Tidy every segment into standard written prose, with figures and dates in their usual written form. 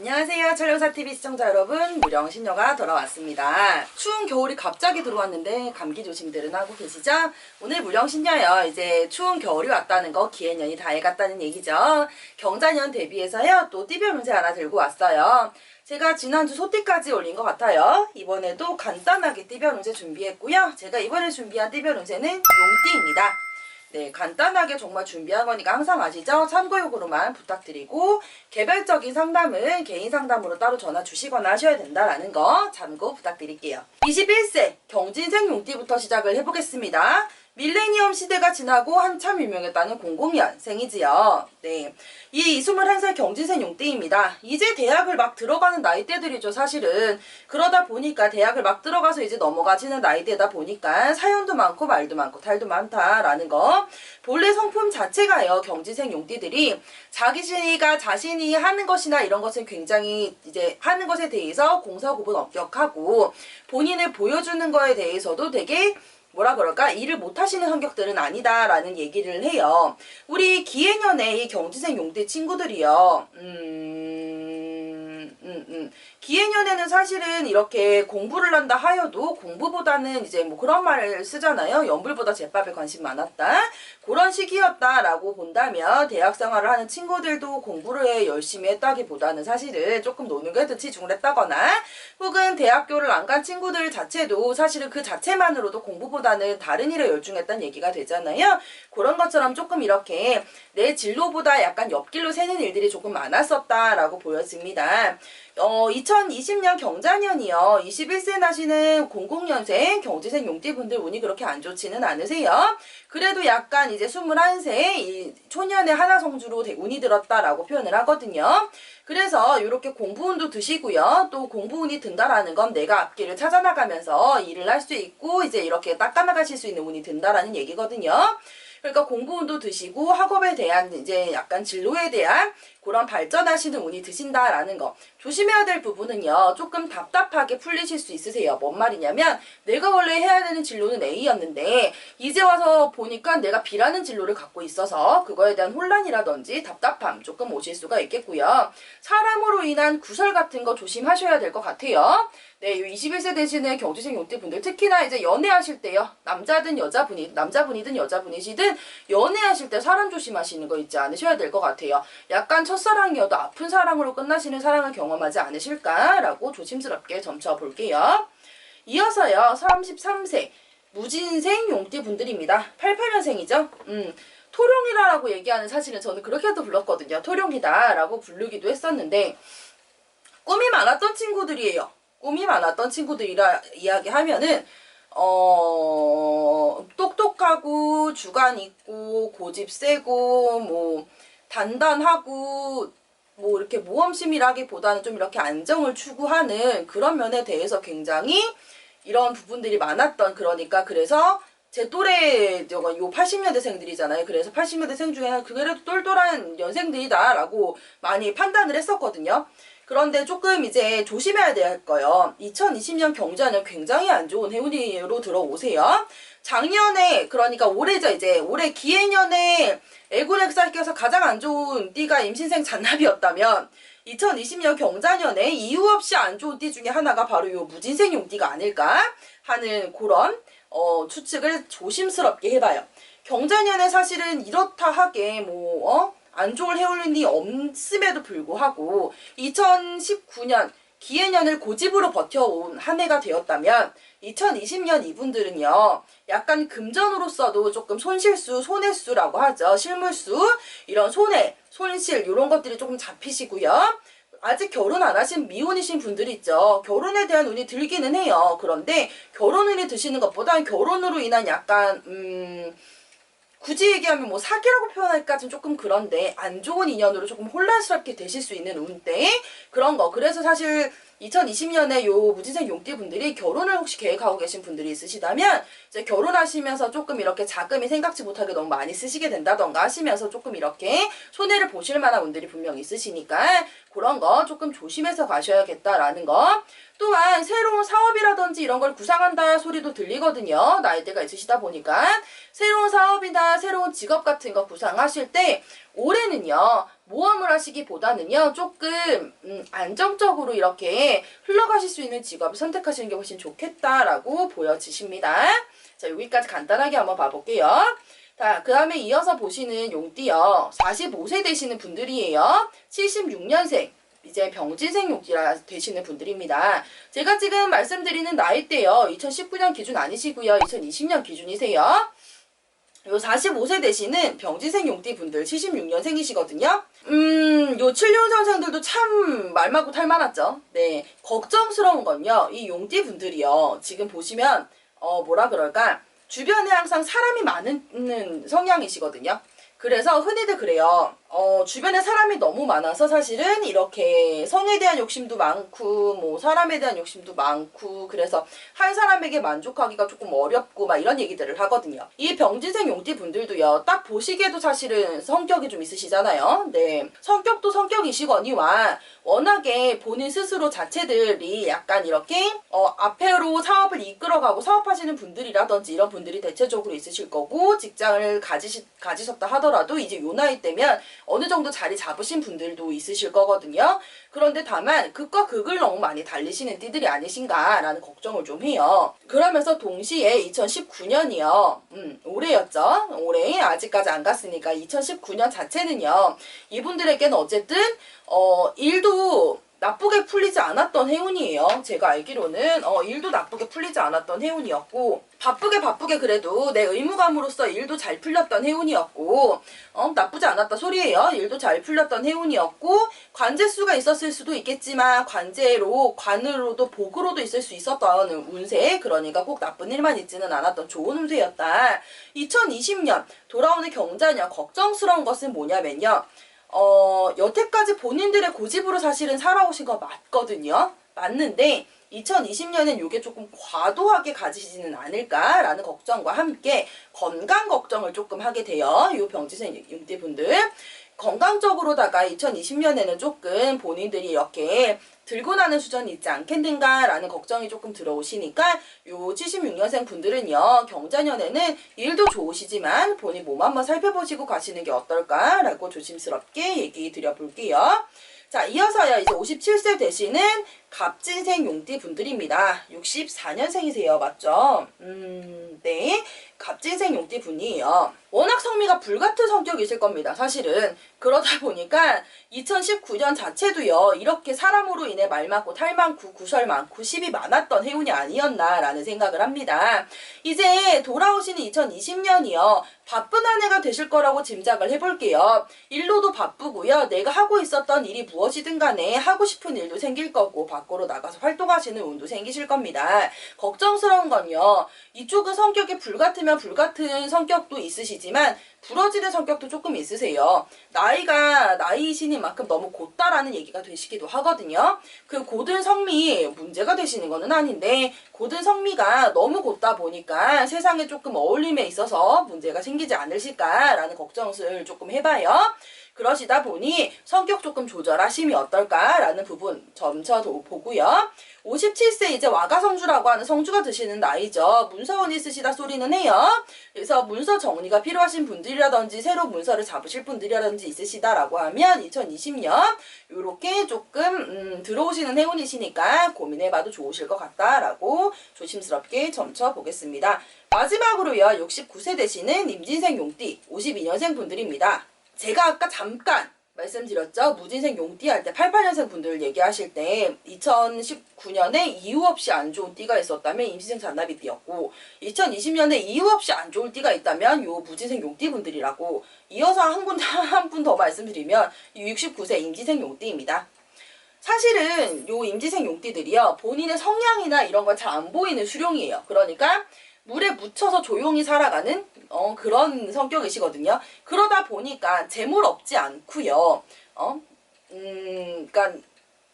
안녕하세요. 철령사TV 시청자 여러분, 무령신녀가 돌아왔습니다. 추운 겨울이 갑자기 들어왔는데 감기 조심들은 하고 계시죠? 오늘 무령신녀요. 이제 추운 겨울이 왔다는 거 기해년이 다 해갔다는 얘기죠. 경자년 대비해서요. 또 띠별 운세 하나 들고 왔어요. 제가 지난주 소띠까지 올린 것 같아요. 이번에도 간단하게 띠별 운세 준비했고요. 제가 이번에 준비한 띠별 운세는 용띠입니다. 네, 간단하게 정말 준비한 거니까 항상 아시죠? 참고용으로만 부탁드리고 개별적인 상담은 개인 상담으로 따로 전화 주시거나 하셔야 된다라는 거 참고 부탁드릴게요. 21세 경진생 용띠부터 시작을 해보겠습니다. 밀레니엄 시대가 지나고 한참 유명했다는 00년생이지요. 네, 이 21살 경진생 용띠입니다. 이제 대학을 막 들어가는 나이대들이죠, 사실은. 그러다 보니까 대학을 막 들어가서 이제 넘어가지는 나이대다 보니까 사연도 많고 말도 많고 탈도 많다라는 거. 본래 성품 자체가요, 경진생 용띠들이 자신이 하는 것이나 이런 것은 굉장히 이제 하는 것에 대해서 공사구분 엄격하고 본인을 보여주는 거에 대해서도 되게 뭐라 그럴까? 일을 못하시는 성격들은 아니다라는 얘기를 해요. 우리 기해년의 이 경진생 용띠 친구들이요. 기해년에는 사실은 이렇게 공부를 한다 하여도 공부보다는 이제 뭐 그런 말을 쓰잖아요. 연불보다 제밥에 관심 많았다. 그런 시기였다라고 본다면 대학 생활을 하는 친구들도 공부를 열심히 했다기보다는 사실은 조금 노는 게 더 치중을 했다거나 혹은 대학교를 안 간 친구들 자체도 사실은 그 자체만으로도 공부보다는 다른 일에 열중했다는 얘기가 되잖아요. 그런 것처럼 조금 이렇게 내 진로보다 약간 옆길로 새는 일들이 조금 많았었다라고 보여집니다. 2020년 경자년이요. 21세 나시는 00년생 경진생 용띠분들 운이 그렇게 안 좋지는 않으세요. 그래도 약간 이제 21세 이 초년의 하나성주로 운이 들었다라고 표현을 하거든요. 그래서 이렇게 공부운도 드시고요. 또 공부운이 든다라는 건 내가 앞길을 찾아나가면서 일을 할 수 있고 이제 이렇게 닦아나가실 수 있는 운이 든다라는 얘기거든요. 그러니까 공부운도 드시고 학업에 대한 이제 약간 진로에 대한 그런 발전하시는 운이 드신다라는 거. 조심해야 될 부분은요. 조금 답답하게 풀리실 수 있으세요. 뭔 말이냐면 내가 원래 해야 되는 진로는 A였는데 이제 와서 보니까 내가 B라는 진로를 갖고 있어서 그거에 대한 혼란이라든지 답답함 조금 오실 수가 있겠고요. 사람으로 인한 구설 같은 거 조심하셔야 될 것 같아요. 네, 21세 되시는 경진생 용띠분들 특히나 이제 연애하실 때요. 남자분이든 여자분이시든 연애하실 때 사람 조심하시는 거 잊지 않으셔야 될 것 같아요. 약간 첫사랑이어도 아픈 사랑으로 끝나시는 사랑을 경험하지 않으실까라고 조심스럽게 점쳐 볼게요. 이어서요. 33세 무진생 용띠분들입니다. 88년생이죠. 토룡이라고 얘기하는 사실은 저는 그렇게도 불렀거든요. 토룡이다라고 부르기도 했었는데 꿈이 많았던 친구들이에요. 꿈이 많았던 친구들이라 이야기하면은 똑똑하고 주관 있고 고집 세고 뭐 단단하고 뭐 이렇게 모험심이라기보다는 좀 이렇게 안정을 추구하는 그런 면에 대해서 굉장히 이런 부분들이 많았던 그러니까 그래서 제 또래 요 80년대생들이잖아요. 그래서 80년대생 중에는 그래도 똘똘한 연생들이다라고 많이 판단을 했었거든요. 그런데 조금 이제 조심해야 될 거예요. 2020년 경자는 굉장히 안 좋은 해운으로 들어오세요. 작년에 그러니까 올해죠. 이제 올해 기해년에 애군액살 껴서 가장 안 좋은 띠가 임신생 잔납이었다면 2020년 경자년에 이유 없이 안 좋은 띠 중에 하나가 바로 요 무진생 용띠가 아닐까 하는 그런 추측을 조심스럽게 해봐요. 경자년에 사실은 이렇다 하게 안 좋을 해운이 없음에도 불구하고 2019년 기해년을 고집으로 버텨온 한 해가 되었다면 2020년 이분들은요. 약간 금전으로서도 조금 손실수, 손해수라고 하죠. 실물수, 이런 손해, 손실 이런 것들이 조금 잡히시고요. 아직 결혼 안 하신 미혼이신 분들이 있죠. 결혼에 대한 운이 들기는 해요. 그런데 결혼 운이 드시는 것보다 결혼으로 인한 약간 굳이 얘기하면 뭐 사기라고 표현할까지는 조금 그런데 안 좋은 인연으로 조금 혼란스럽게 되실 수 있는 운대 그런 거. 그래서 사실 2020년에 요 무진생 용띠 분들이 결혼을 혹시 계획하고 계신 분들이 있으시다면 이제 결혼하시면서 조금 이렇게 자금이 생각지 못하게 너무 많이 쓰시게 된다던가 하시면서 조금 이렇게 손해를 보실 만한 운들이 분명히 있으시니까 그런 거 조금 조심해서 가셔야겠다라는 거. 또한 새로운 사업이라든지 이런 걸 구상한다 소리도 들리거든요. 나이대가 있으시다 보니까 새로운 사업이나 새로운 직업 같은 거 구상하실 때 올해는요. 모험을 하시기보다는요, 조금 안정적으로 이렇게 흘러가실 수 있는 직업을 선택하시는 게 훨씬 좋겠다라고 보여지십니다. 자, 여기까지 간단하게 한번 봐볼게요. 자, 그 다음에 이어서 보시는 용띠요. 45세 되시는 분들이에요. 76년생. 이제 병진생 용띠라 되시는 분들입니다. 제가 지금 말씀드리는 나이대요. 2019년 기준 아니시고요. 2020년 기준이세요. 요 45세 되시는 병진생 용띠 분들 76년생이시거든요. 요 7년생들도 참 말맞고 탈 많았죠. 네. 걱정스러운 건요. 이 용띠 분들이요. 지금 보시면 뭐라 그럴까? 주변에 항상 사람이 많은 성향이시거든요. 그래서 흔히들 그래요. 주변에 사람이 너무 많아서 사실은 이렇게 성에 대한 욕심도 많고, 뭐, 사람에 대한 욕심도 많고, 그래서 한 사람에게 만족하기가 조금 어렵고, 막 이런 얘기들을 하거든요. 이 병진생 용띠 분들도요, 딱 보시기에도 사실은 성격이 좀 있으시잖아요. 네. 성격도 성격이시거니와, 워낙에 본인 스스로 자체들이 약간 이렇게, 앞으로 사업을 이끌어가고 사업하시는 분들이라든지 이런 분들이 대체적으로 있으실 거고, 직장을 가지셨다 하더라도 이제 요 나이 때면 어느 정도 자리 잡으신 분들도 있으실 거거든요. 그런데 다만 극과 극을 너무 많이 달리시는 띠들이 아니신가라는 걱정을 좀 해요. 그러면서 동시에 2019년이요. 올해였죠. 올해 아직까지 안 갔으니까 2019년 자체는요. 이분들에게는 어쨌든 일도 나쁘게 풀리지 않았던 해운이에요. 제가 알기로는 일도 나쁘게 풀리지 않았던 해운이었고 바쁘게 그래도 내 의무감으로서 일도 잘 풀렸던 해운이었고 나쁘지 않았다 소리예요. 일도 잘 풀렸던 해운이었고 관제수가 있었을 수도 있겠지만 관으로도 복으로도 있을 수 있었던 운세, 그러니까 꼭 나쁜 일만 있지는 않았던 좋은 운세였다. 2020년 돌아오는 경자년 걱정스러운 것은 뭐냐면요. 여태까지 본인들의 고집으로 사실은 살아오신 거 맞거든요. 맞는데 2020년엔 이게 조금 과도하게 가지지는 않을까라는 걱정과 함께 건강 걱정을 조금 하게 돼요. 이 병진생 용띠분들. 건강적으로다가 2020년에는 조금 본인들이 이렇게 들고 나는 수준이 있지 않겠는가라는 걱정이 조금 들어오시니까 요 76년생 분들은요. 경자년에는 일도 좋으시지만 본인 몸 한번 살펴보시고 가시는 게 어떨까라고 조심스럽게 얘기 드려볼게요. 자, 이어서요. 이제 57세 되시는 갑진생 용띠 분들입니다. 64년생이세요. 맞죠? 네. 갑진생 용띠 분이에요. 워낙 성미가 불같은 성격이실 겁니다. 사실은. 그러다 보니까 2019년 자체도요. 이렇게 사람으로 인해 말 많고 탈 많고 구설 많고 시비 많았던 해운이 아니었나라는 생각을 합니다. 이제 돌아오시는 2020년이요. 바쁜 한 해가 되실 거라고 짐작을 해볼게요. 일로도 바쁘고요. 내가 하고 있었던 일이 무엇이든 간에 하고 싶은 일도 생길 거고 밖으로 나가서 활동하시는 운도 생기실 겁니다. 걱정스러운 건요. 이쪽은 성격이 불같으면 불같은 성격도 있으시지만 부러지는 성격도 조금 있으세요. 나이이신 만큼 너무 곧다라는 얘기가 되시기도 하거든요. 그 곧은 성미 문제가 되시는 거는 아닌데 곧은 성미가 너무 곧다 보니까 세상에 조금 어울림에 있어서 문제가 생기지 않으실까라는 걱정을 조금 해봐요. 그러시다 보니 성격 조금 조절하심이 어떨까라는 부분 점차 보고요. 57세 이제 와가성주라고 하는 성주가 드시는 나이죠. 문서원 있으시다 소리는 해요. 그래서 문서 정리가 필요하신 분들이라든지 새로 문서를 잡으실 분들이라든지 있으시다라고 하면 2020년 요렇게 조금 들어오시는 해운이시니까 고민해봐도 좋으실 것 같다라고 조심스럽게 점쳐 보겠습니다. 마지막으로요. 69세 되시는 임진생 용띠 52년생 분들입니다. 제가 아까 잠깐 말씀드렸죠. 무진생 용띠 할 때 88년생 분들 얘기하실 때 2019년에 이유 없이 안 좋은 띠가 있었다면 임진생 잔나비 띠였고 2020년에 이유 없이 안 좋은 띠가 있다면 요 무진생 용띠 분들이라고 이어서 한 분 더 말씀드리면 69세 임진생 용띠입니다. 사실은 요 임진생 용띠들이요. 본인의 성향이나 이런 걸 잘 안 보이는 수룡이에요. 그러니까 물에 묻혀서 조용히 살아가는 그런 성격이시거든요. 그러다 보니까 재물 없지 않고요. 그러니까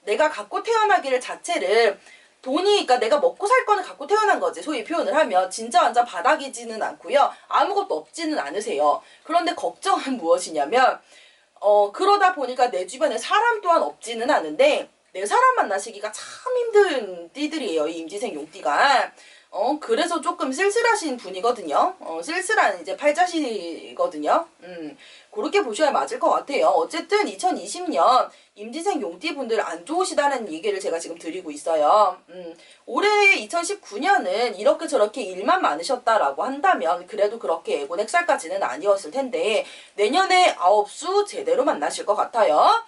내가 갖고 태어나기를 자체를 그러니까 내가 먹고 살 거는 갖고 태어난 거지. 소위 표현을 하면 진짜 완전 바닥이지는 않고요. 아무것도 없지는 않으세요. 그런데 걱정은 무엇이냐면 그러다 보니까 내 주변에 사람 또한 없지는 않은데 내 사람 만나시기가 참 힘든 띠들이에요. 이 임진생 용띠가. 그래서 조금 쓸쓸하신 분이거든요. 쓸쓸한 이제 팔자시거든요. 그렇게 보셔야 맞을 것 같아요. 어쨌든 2020년 임진생 용띠분들 안 좋으시다는 얘기를 제가 지금 드리고 있어요. 올해 2019년은 이렇게 저렇게 일만 많으셨다라고 한다면 그래도 그렇게 애고넥살까지는 아니었을 텐데 내년에 아홉수 제대로 만나실 것 같아요.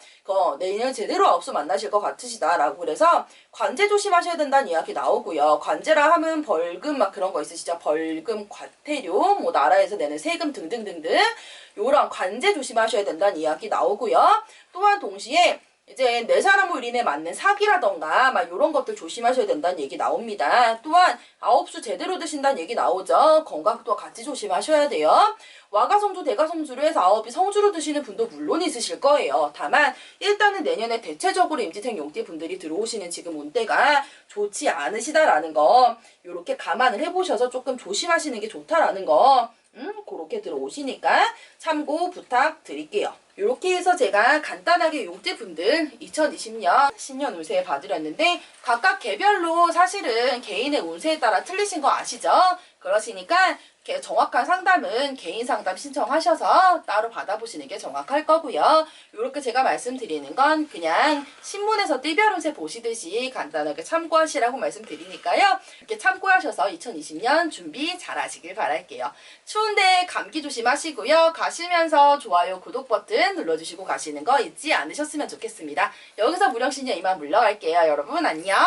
내년 제대로 아홉수 만나실 것 같으시다라고 그래서 관제 조심하셔야 된다는 이야기 나오고요. 관제라 하면 벌금 막 그런 거 있으시죠? 벌금, 과태료, 뭐 나라에서 내는 세금 등등등등 요런 관제 조심하셔야 된다는 이야기 나오고요. 또한 동시에 이제 내 사람으로 인해 맞는 사기라던가 막 이런 것들 조심하셔야 된다는 얘기 나옵니다. 또한 아홉수 제대로 드신다는 얘기 나오죠. 건강도 같이 조심하셔야 돼요. 와가성주 대가성주로 해서 아홉이 성주로 드시는 분도 물론 있으실 거예요. 다만 일단은 내년에 대체적으로 임진생 용띠 분들이 들어오시는 지금 운때가 좋지 않으시다라는 거 이렇게 감안을 해보셔서 조금 조심하시는 게 좋다라는 거 그렇게 들어오시니까 참고 부탁드릴게요. 이렇게 해서 제가 간단하게 용띠분들 2020년 신년 운세 봐드렸는데 각각 개별로 사실은 개인의 운세에 따라 틀리신 거 아시죠? 그러시니까 정확한 상담은 개인 상담 신청하셔서 따로 받아보시는 게 정확할 거고요. 이렇게 제가 말씀드리는 건 그냥 신문에서 띠별 운세 보시듯이 간단하게 참고하시라고 말씀드리니까요. 이렇게 참고하셔서 2020년 준비 잘 하시길 바랄게요. 추운데 감기 조심하시고요. 가시면서 좋아요, 구독 버튼 눌러주시고 가시는 거 잊지 않으셨으면 좋겠습니다. 여기서 무령신년 이만 물러갈게요. 여러분 안녕.